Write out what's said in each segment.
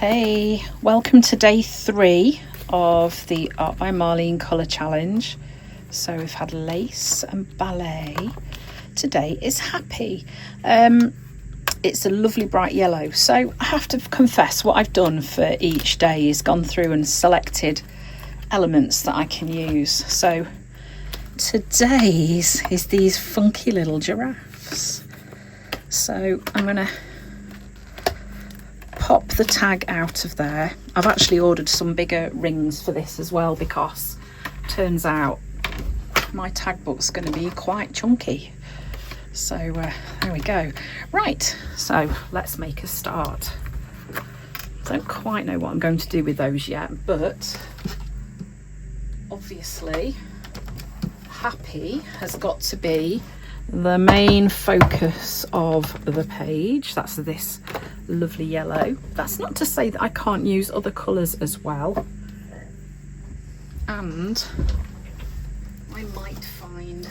Hey, welcome to day 3 of the Art by Marlene colour challenge. So we've had lace and ballet. Today is happy. It's a lovely bright yellow. So I have to confess, what I've done for each day is gone through and selected elements that I can use. So today's is these funky little giraffes. So I'm going to pop the tag out of there. I've actually ordered some bigger rings for this as well, because turns out my tag book's going to be quite chunky. So there we go. Right, so let's make a start. Don't quite know what I'm going to do with those yet, but obviously happy has got to be the main focus of the page. That's this lovely yellow. That's not to say that I can't use other colours as well, and I might find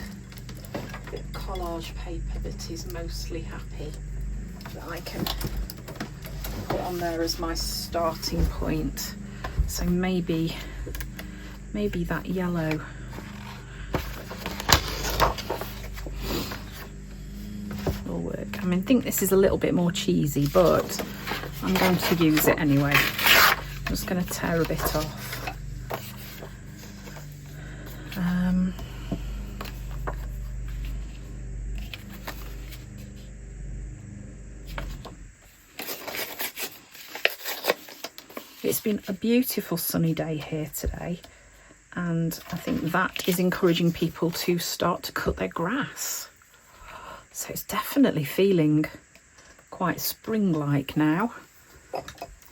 a bit of collage paper that is mostly happy that I can put on there as my starting point. So maybe that yellow will work. I mean, I think this is a little bit more cheesy, but I'm going to use it anyway. I'm just going to tear a bit off. It's been a beautiful sunny day here today, and I think that is encouraging people to start to cut their grass. So it's definitely feeling quite spring-like now,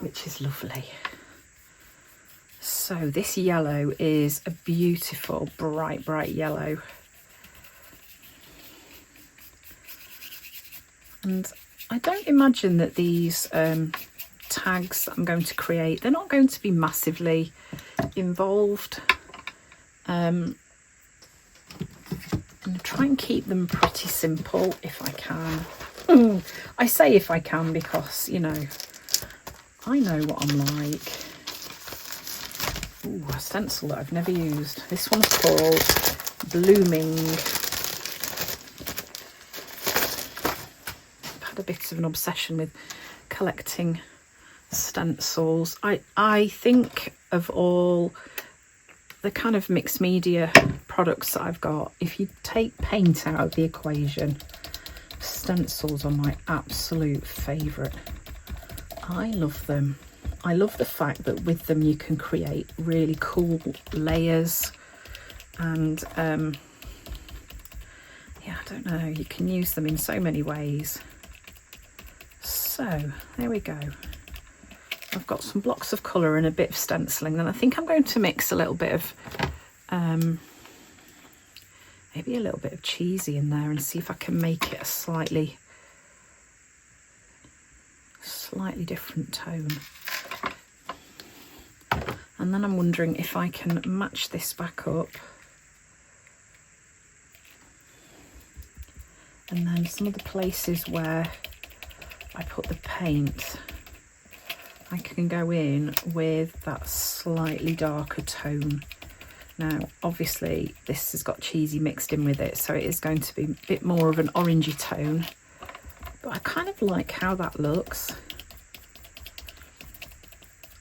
which is lovely. So this yellow is a beautiful, bright yellow. And I don't imagine that these tags that I'm going to create, they're not going to be massively involved. I'm going to try and keep them pretty simple if I can. I say if I can because, you know, I know what I'm like. Ooh, a stencil that I've never used. This one's called Blooming. I've had a bit of an obsession with collecting stencils. I think of all the kind of mixed media products that I've got, if you take paint out of the equation, stencils are my absolute favourite. I love them. I love the fact that with them you can create really cool layers, and yeah, I don't know, you can use them in so many ways. So there we go. I've got some blocks of colour and a bit of stenciling, and I think I'm going to mix a little bit of maybe a little bit of cheesy in there and see if I can make it a slightly different tone. And then I'm wondering if I can match this back up, and then some of the places where I put the paint, I can go in with that slightly darker tone. Now, obviously, this has got cheesy mixed in with it, so it is going to be a bit more of an orangey tone, but I kind of like how that looks.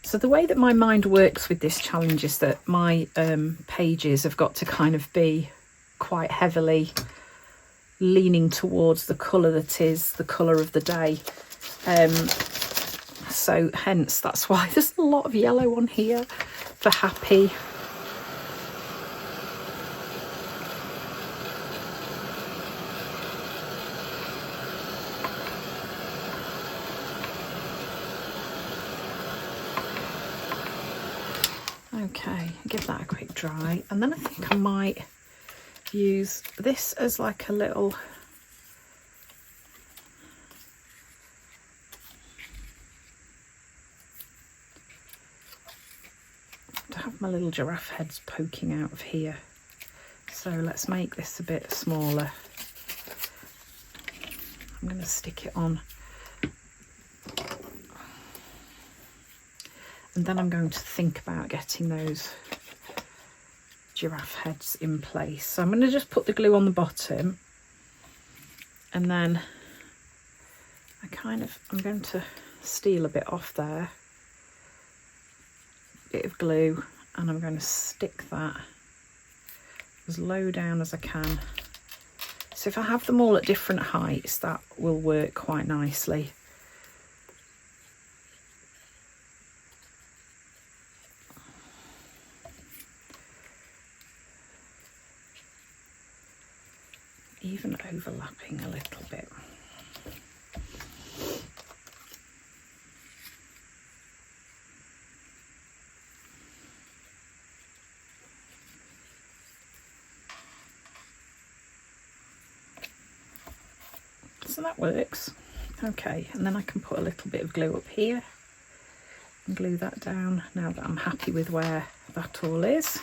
So the way that my mind works with this challenge is that my pages have got to kind of be quite heavily leaning towards the colour that is the colour of the day. So hence, that's why there's a lot of yellow on here for happy. Okay, give that a quick dry, and then I think I might use this as like a little to have my little giraffe heads poking out of here. So let's make this a bit smaller. I'm going to stick it on And then I'm going to think about getting those giraffe heads in place. So I'm going to just put the glue on the bottom, and then I'm going to steal a bit off there, bit of glue, and I'm going to stick that as low down as I can. So if I have them all at different heights, that will work quite nicely. Even overlapping a little bit. So that works. Okay, and then I can put a little bit of glue up here and glue that down now that I'm happy with where that all is.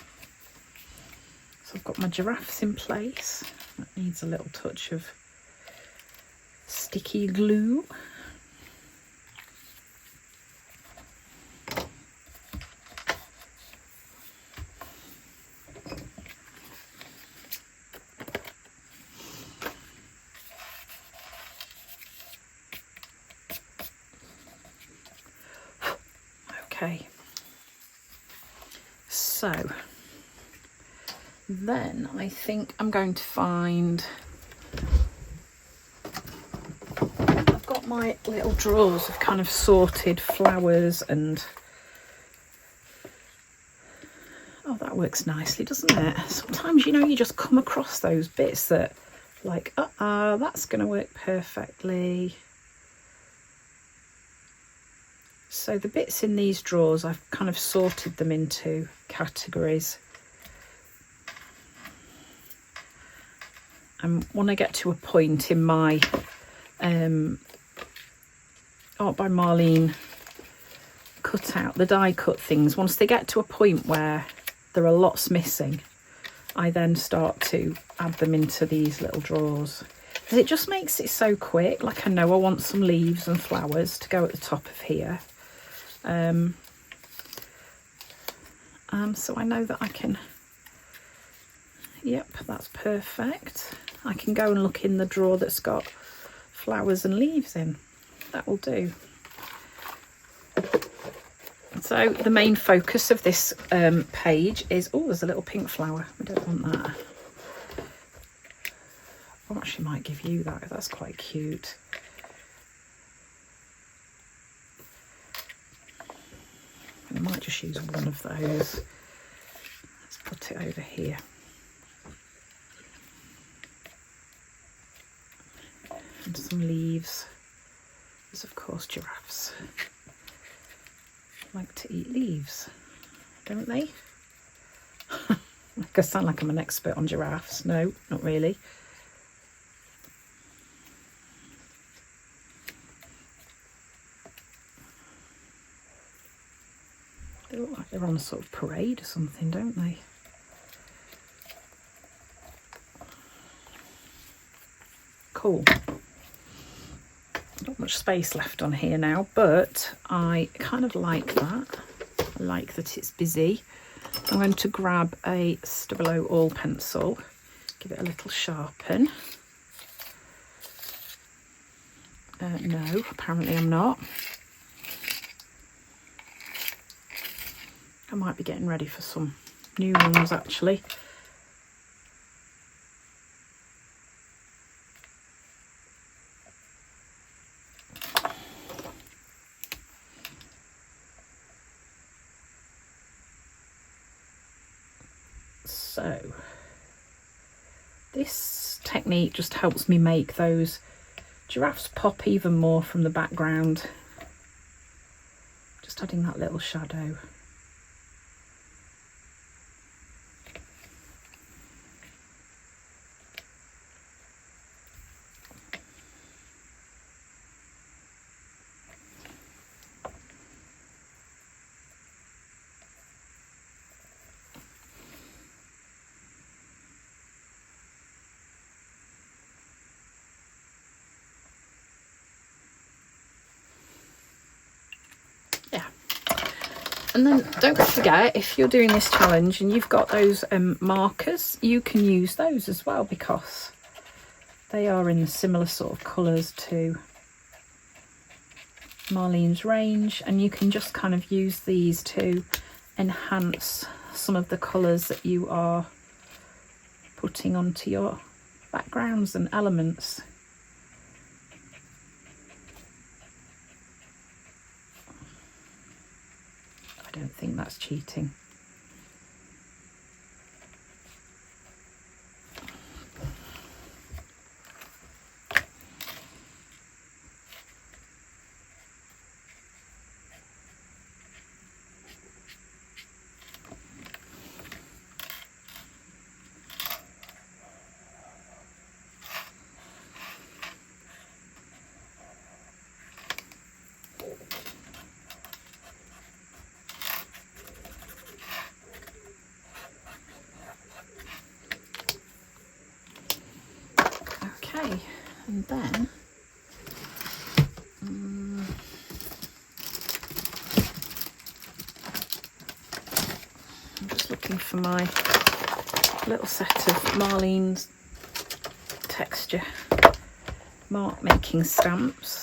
So I've got my giraffes in place. That needs a little touch of sticky glue. Okay, so then I think I'm going to find, I've got my little drawers of kind of sorted flowers, and oh, that works nicely, doesn't it? Sometimes, you know, you just come across those bits that like, that's going to work perfectly. So the bits in these drawers, I've kind of sorted them into categories. And when I get to a point in my Art by Marlene cutout, the die cut things, once they get to a point where there are lots missing, I then start to add them into these little drawers. Because it just makes it so quick. Like, I know I want some leaves and flowers to go at the top of here. So I know that I can, yep, that's perfect. I can go and look in the drawer that's got flowers and leaves in. That will do. So the main focus of this page is, oh, there's a little pink flower. I don't want that. I actually might give you that. That's quite cute. I might just use one of those. Let's put it over here. And some leaves. There's of course giraffes like to eat leaves, don't they? I sound like I'm an expert on giraffes. No, not really. They look like they're on a sort of parade or something, don't they? Cool. Not much space left on here now, but I kind of like that. I like that it's busy. I'm going to grab a Stabilo oil pencil, give it a little sharpen. No, apparently I'm not. I might be getting ready for some new ones actually. So this technique just helps me make those giraffes pop even more from the background. Just adding that little shadow. And then don't forget, if you're doing this challenge and you've got those markers, you can use those as well, because they are in similar sort of colours to Marlene's range, and you can just kind of use these to enhance some of the colours that you are putting onto your backgrounds and elements. I don't think that's cheating. And then I'm just looking for my little set of Marlene's texture mark making stamps.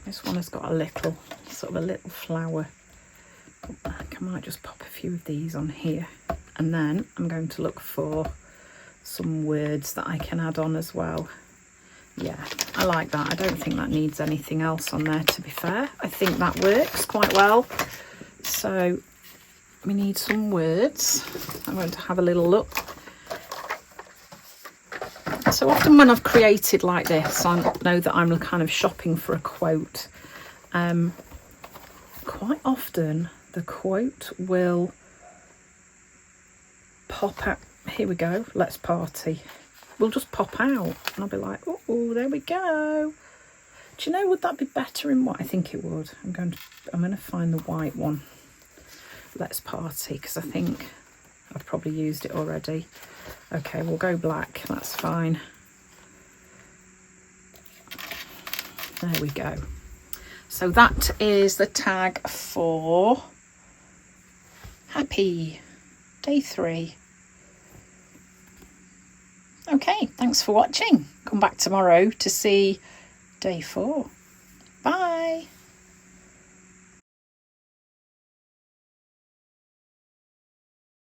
This one has got a little, sort of a little flower. I might just pop a few of these on here. And then I'm going to look for some words that I can add on as well. Yeah, I like that. I don't think that needs anything else on there, to be fair. I think that works quite well. So we need some words. I'm going to have a little look. So often when I've created like this, I know that I'm kind of shopping for a quote. Quite often the quote will pop out. Here we go, let's party. Will just pop out and I'll be like, oh, there we go. Do you know, would that be better in what? I think it would. I'm going to find the white one. Let's party, because I think I've probably used it already. Okay, we'll go black, that's fine. There we go. So that is the tag for happy day 3. Okay, thanks for watching. Come back tomorrow to see day 4. Bye.